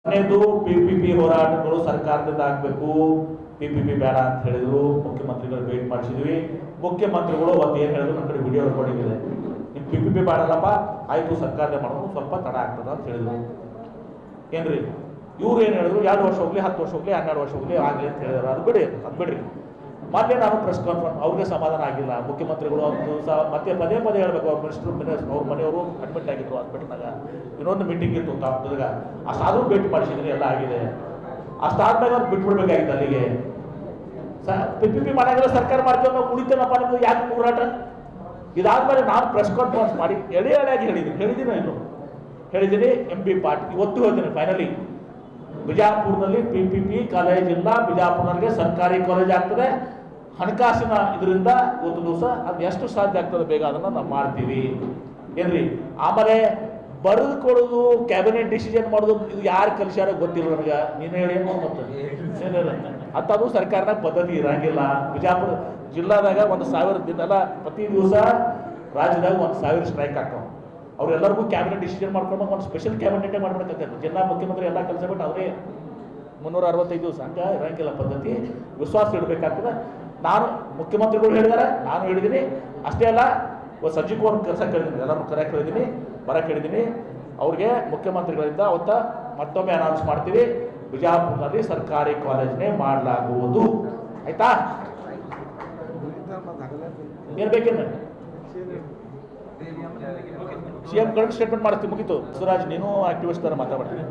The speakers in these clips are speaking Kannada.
ಮನೆಯದು ಪಿಪಿಪಿ ಹೋರಾಟಗಳು ಸರ್ಕಾರದಿಂದ ಆಗಬೇಕು, ಪಿಪಿಪಿ ಬೇಡ ಅಂತ ಹೇಳಿದ್ರು. ಮುಖ್ಯಮಂತ್ರಿಗಳು ಭೇಟಿ ಮಾಡಿಸಿದ್ವಿ. ಮುಖ್ಯಮಂತ್ರಿಗಳು ಅವತ್ತು ಏನು ಹೇಳಿದ್ರು, ನನ್ನ ಕಡೆ ವಿಡಿಯೋ ರೆಕಾರ್ಡಿಂಗ್ ಇದೆ. ನೀವು ಪಿಪಿಪಿ ಬೇಡಲ್ಲಪ್ಪ, ಆಯಿತು ಸರ್ಕಾರದೇ ಮಾಡೋದು, ಸ್ವಲ್ಪ ತಡ ಆಗ್ತದೆ ಅಂತ ಹೇಳಿದ್ರು. ಏನ್ರಿ ಇವ್ರು ಏನು ಹೇಳಿದ್ರು, 2 ವರ್ಷ ಹೋಗ್ಲಿ, 10 ವರ್ಷ ಹೋಗ್ಲಿ, 12 ವರ್ಷ ಹೋಗ್ಲಿ ಆಗಲಿ ಅಂತ ಹೇಳಿದ್ರು. ಅದು ಬಿಡ್ರಿ. ಮತ್ತೆ ನಾನು ಪ್ರೆಸ್ ಕಾನ್ಫರೆನ್ಸ್ ಅವ್ರಿಗೆ ಸಮಾಧಾನ ಆಗಿಲ್ಲ. ಮುಖ್ಯಮಂತ್ರಿಗಳು ಒಂದು ಮತ್ತೆ ಪದೇ ಹೇಳ್ಬೇಕು. ಅವ್ರ ಮಿನಿಸ್ಟರ್ ಅವ್ರ ಮನೆಯವರು ಅಡ್ಮಿಟ್ ಆಗಿದ್ರು ಹಾಸ್ಪಿಟಲ್ನಾಗ. ಇನ್ನೊಂದು ಮೀಟಿಂಗ್ ಇತ್ತು ತಾಪದಾಗ, ಅಷ್ಟಾದ್ರೂ ಭೇಟಿ ಮಾಡಿಸಿದ್ರಿ, ಎಲ್ಲ ಆಗಿದೆ. ಅಷ್ಟಾದ್ಮೇಲೆ ಅವ್ರು ಬಿಟ್ಬಿಡ್ಬೇಕಾಗಿತ್ತು ಅಲ್ಲಿಗೆ. ಪಿಪಿಪಿ ಮಾಡಾಗಿಲ್ಲ, ಸರ್ಕಾರ ಮಾಡ್ತೀವಿ ನಾವು ಕುಡಿತೇನಪ್ಪ, ನಿಮ್ಗೆ ಯಾಕೆ ಹೋರಾಟ? ಇದಾದ್ಮೇಲೆ ನಾನು ಪ್ರೆಸ್ ಕಾನ್ಫರೆನ್ಸ್ ಮಾಡಿ ಎಳೆಯಾಗಿ ಹೇಳಿದ್ದೀನಿ. MP ಪಾಟೀಲ್ ಇವತ್ತು ಹೇಳ್ತೀನಿ ಫೈನಲಿ, ಬಿಜಾಪುರದಲ್ಲಿ ಪಿಪಿಪಿ ಕಾಲೇಜ್ ಇಲ್ಲ, ಬಿಜಾಪುರಕ್ಕೆ ಸರ್ಕಾರಿ ಕಾಲೇಜ್ ಆಗ್ತದೆ. ಹಣಕಾಸಿನ ಇದರಿಂದ ಇವತ್ತು ದಿವಸ ಅದು ಎಷ್ಟು ಸಾಧ್ಯ ಆಗ್ತದೆ ಬೇಗ ಅದನ್ನು ನಾವು ಮಾಡ್ತೀವಿ. ಏನ್ರಿ ಆಮೇಲೆ ಬರೆದು ಕೊಡೋದು, ಕ್ಯಾಬಿನೆಟ್ ಡಿಸಿಷನ್ ಮಾಡೋದು, ಇದು ಯಾರು ಕಲಿಸ್ಯಾರ ಗೊತ್ತಿಲ್ಲ ನನಗೆ. ನೀನು ಹೇಳಿ ಅದು ಸರ್ಕಾರನ ಪದ್ಧತಿ ಇರಂಗಿಲ್ಲ. ಬಿಜಾಪುರ ಜಿಲ್ಲಾದಾಗ 1,000 ದಿನ ಪ್ರತಿ ದಿವಸ ರಾಜ್ಯದಾಗ 1,000 ಸ್ಟ್ರೈಕ್ ಹಾಕವು. ಅವರೆಲ್ಲರಿಗೂ ಕ್ಯಾಬಿನೆಟ್ ಡಿಸಿಷನ್ ಮಾಡ್ಕೊಂಡು ಒಂದು ಸ್ಪೆಷಲ್ ಕ್ಯಾಬಿನೆಟೇ ಮಾಡ್ಬೇಕಾಗ್ತದೆ. ಜಿಲ್ಲಾ ಮುಖ್ಯಮಂತ್ರಿ ಎಲ್ಲ ಕೆಲಸ ಬಿಟ್ಟು ಅವರೇ 365 ದಿವಸ ಹಂಗೆ ಇರಂಗಿಲ್ಲ ಪದ್ಧತಿ. ವಿಶ್ವಾಸ ಇಡಬೇಕಾಗ್ತದೆ. ನಾನು ಮುಖ್ಯಮಂತ್ರಿಗಳು ಹೇಳಿದ್ದಾರೆ, ನಾನು ಹೇಳಿದ್ದೀನಿ. ಅಷ್ಟೇ ಅಲ್ಲ, ಸಂಜೀವ್ ಕುಮಾರ್ ಕೆಲಸ ಕೇಳಿದ್ದೀನಿ, ಎಲ್ಲರೂ ಕರೆಕ್ಟ್ ಹೇಳಿದ್ದೀನಿ, ಬರಕ್ಕೆ ಹೇಳಿದ್ದೀನಿ. ಅವ್ರಿಗೆ ಮುಖ್ಯಮಂತ್ರಿಗಳಿಂದ ಅವತ್ತ ಮತ್ತೊಮ್ಮೆ ಅನೌನ್ಸ್ ಮಾಡ್ತೀವಿ, ಬಿಜಾಪುರದಲ್ಲಿ ಸರ್ಕಾರಿ ಕಾಲೇಜ್ನೇ ಮಾಡಲಾಗುವುದು. ಆಯ್ತಾ? ಏನು ಬೇಕೇನು CM ಕರೆಕ್ಟ್ ಸ್ಟೇಟ್ಮೆಂಟ್ ಮಾಡ್ತೀವಿ, ಮುಗೀತು. ಸುರಾಜ್, ನೀನು ಆಕ್ಟಿವಿಸ್ಟ್ ಥರ ಮಾತಾಡ್ತೀನಿ.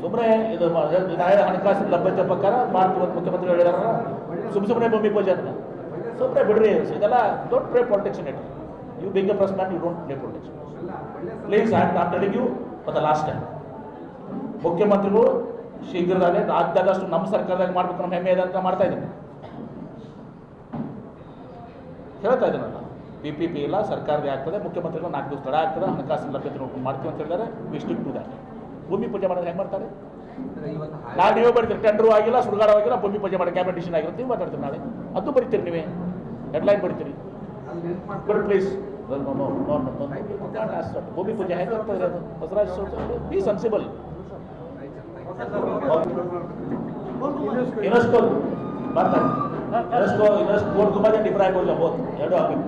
ಸುಮ್ಮನೆ ಇದು ಹಣಕಾಸಿನ ಲಭ್ಯತೆ ಪ್ರಕಾರ ಮಾಡ್ತೀವಿ ಅಂತ ಮುಖ್ಯಮಂತ್ರಿಗಳು ಹೇಳಿದಾರ. ಸುಮ್ಮನೆ ಭೂಮಿ ಪೂಜೆ ಅಂತ ಸುಮ್ಮನೆ ಬಿಡ್ರಿ. ಇದೆಲ್ಲ don't play politics in it. You being a person, you don't play politics please. I am telling you for the last time. ಮುಖ್ಯಮಂತ್ರಿಗಳು ಶೀಘ್ರದಲ್ಲೇ ರಾಜ್ಯದಷ್ಟು ನಮ್ಮ ಸರ್ಕಾರದಾಗ ಮಾಡ್ಬೇಕು, ನಮ್ಮ ಹೆಮ್ಮೆ ಇದೆ ಅಂತ ಮಾಡ್ತಾ ಇದ್ದೀನಿ, ಹೇಳ್ತಾ ಇದ್ದೀನಲ್ಲ. PPP ಇಲ್ಲ, ಸರ್ಕಾರದೇ ಆಗ್ತದೆ. ಮುಖ್ಯಮಂತ್ರಿಗಳು 4 ದಿವಸ ತಡ ಆಗ್ತದೆ, ಹಣಕಾಸಿನ ಲಭ್ಯತೆ ನೋಡ್ಕೊಂಡು ಮಾಡ್ತೀವಿ ಅಂತ ಹೇಳಿದ್ದಾರೆ. Vishnu to that. ಭೂಮಿ ಪೂಜೆ ಮಾಡೋದು ಹೆಂಗೆ ಮಾಡ್ತಾರೆ? ನಾನು ನೀವೇ ಬರೀತೀರಿ, ಟೆಂಡರು ಆಗಿಲ್ಲ, ಸುಡುಗಾಡವಾಗಿಲ್ಲ, ಭೂಮಿ ಪೂಜೆ ಮಾಡಿ ಕ್ಯಾಬಿನೆಟ್ ಡಿಸಿಷನ್ ಆಗಿರುತ್ತೆ, ಮಾತಾಡ್ತೀರಿ. ನಾಳೆ ಅದು ಬರೀತೀರಿ, ನೀವೇ ಹೆಡ್ಲೈನ್ ಬರೀತೀರಿ. ಬಟ್ ಪ್ಲೀಸ್ ಭೂಮಿ ಪೂಜೆ ಹೆಂಗೆ ಆಗ್ತದೆ? ಅದು ಬಸವರಾಜ್ ಬಿ ಸೆನ್ಸಿಬಲ್. ಯುನೆಸ್ಕೋ ಬರ್ತಾರೆ, ಯುನೆಸ್ಕೋ ಗೋಲ್ ಗುಂಬಜ್ ಡಿಫ್ರಾಯ್ ಗೋಲ್ ಜಂಬೋತ್ 2 ಆಗಬೇಕು.